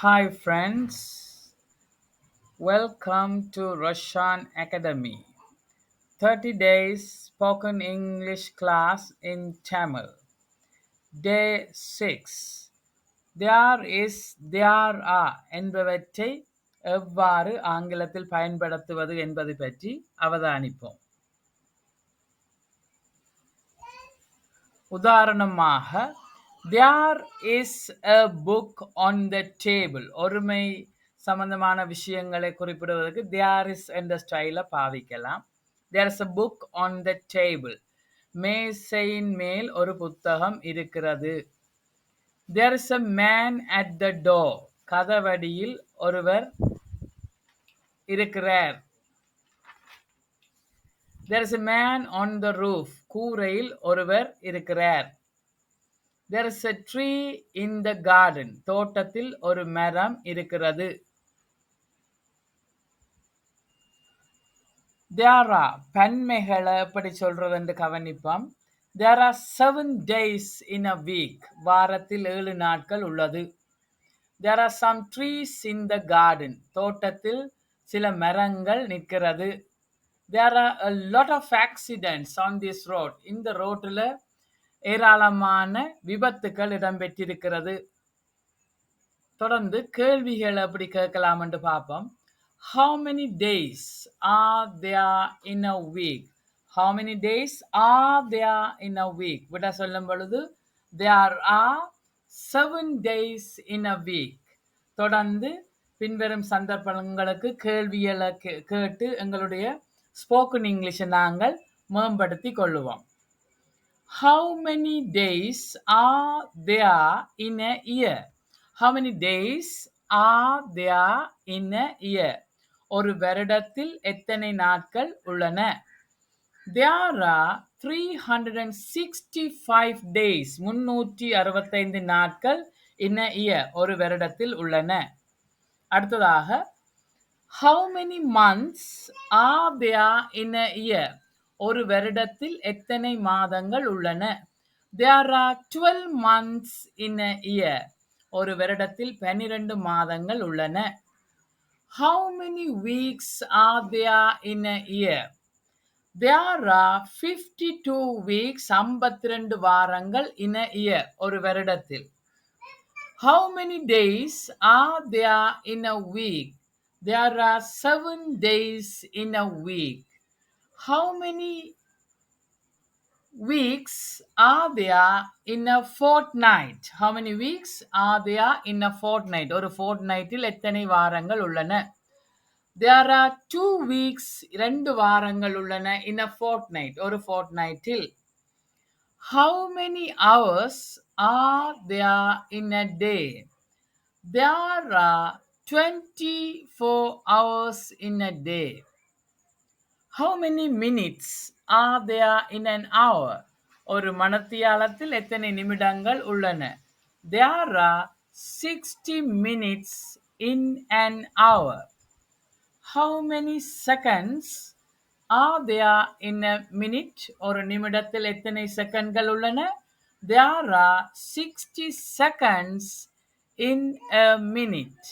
Hi, friends. Welcome to Russian Academy. 30 days spoken English class in Tamil. Day 6. There are என்பவற்றை எவ்வாறு ஆங்கிலத்தில் பயன்படுத்துவது என்பது பற்றி அவதானிப்போம். உதாரணமாக, there is a book on the table. ஒருமை சம்பந்தமான விஷயங்களை குறிப்பிடுவதற்கு there is என்ற ஸ்டைல பாவிக்கலாம். There is a book on the table. மேசையின் மேல் ஒரு புத்தகம் இருக்கிறது. There is a man at the door. கதவடியில் ஒருவர் இருக்கிறார். There is a man on the roof. கூரையில் ஒருவர் இருக்கிறார். There is a tree in the garden. தோட்டத்தில் ஒரு மரம் இருக்கிறது. There are பன்மைகளை எப்படி சொல்றது என்று கவனிப்போம். There are 7 days in a week. வாரத்தில் 7 நாட்கள் உள்ளது. There are some trees in the garden. தோட்டத்தில் சில மரங்கள் நிற்கிறது. There are a lot of accidents on this road. இந்த ரோட்டில் ஏராளமான விபத்துக்கள் இடம்பெற்றிருக்கிறது. தொடர்ந்து கேள்விகள் எப்படி கேட்கலாம் என்று பார்ப்போம். How many days are there in a week? How many days are there in a week? விட சொல்லும் பொழுது there are 7 days in a week. தொடர்ந்து பின்வரும் சந்தர்ப்பங்களுக்கு கேள்விகளை கேட்டு எங்களுடைய ஸ்போக்கன் இங்கிலீஷை நாங்கள் மேம்படுத்திக் கொள்ளுவோம். How many days are there in a year? How many days are there in a year? ஒரு வருடத்தில் எத்தனை நாட்கள் உள்ளன? There are 365 days. 365 நாட்கள் in a year. ஒரு வருடத்தில் உள்ளன. அடுத்ததாக, how many months are there in a year? ஒரு வருடத்தில் எத்தனை மாதங்கள் உள்ளன? There are 12 months in a year. ஒரு வருடத்தில் 12 மாதங்கள் உள்ளன. How many weeks are there in a year? There are 52 weeks. 52 வாரங்கள் in a year. ஒரு வருடத்தில். How many days are there in a week? There are 7 days in a week. How many weeks are there in a fortnight? How many weeks are there in a fortnight? ஒரு fortnightல் எத்தனை வாரங்கள் உள்ளன? There are 2 weeks. 2 வாரங்கள் உள்ளன in a fortnight. ஒரு fortnightல். How many hours are there in a day? There are 24 hours in a day. How many minutes are there in an hour? ஒரு மணித்தியாலத்தில் எத்தனை நிமிடங்கள் உள்ளன? There are 60 minutes in an hour. How many seconds are there in a minute? ஒரு நிமிடத்தில் எத்தனை செகண்ட்கள் உள்ளன? There are 60 seconds in a minute.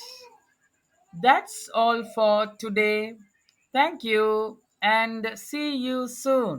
That's all for today. Thank you and see you soon.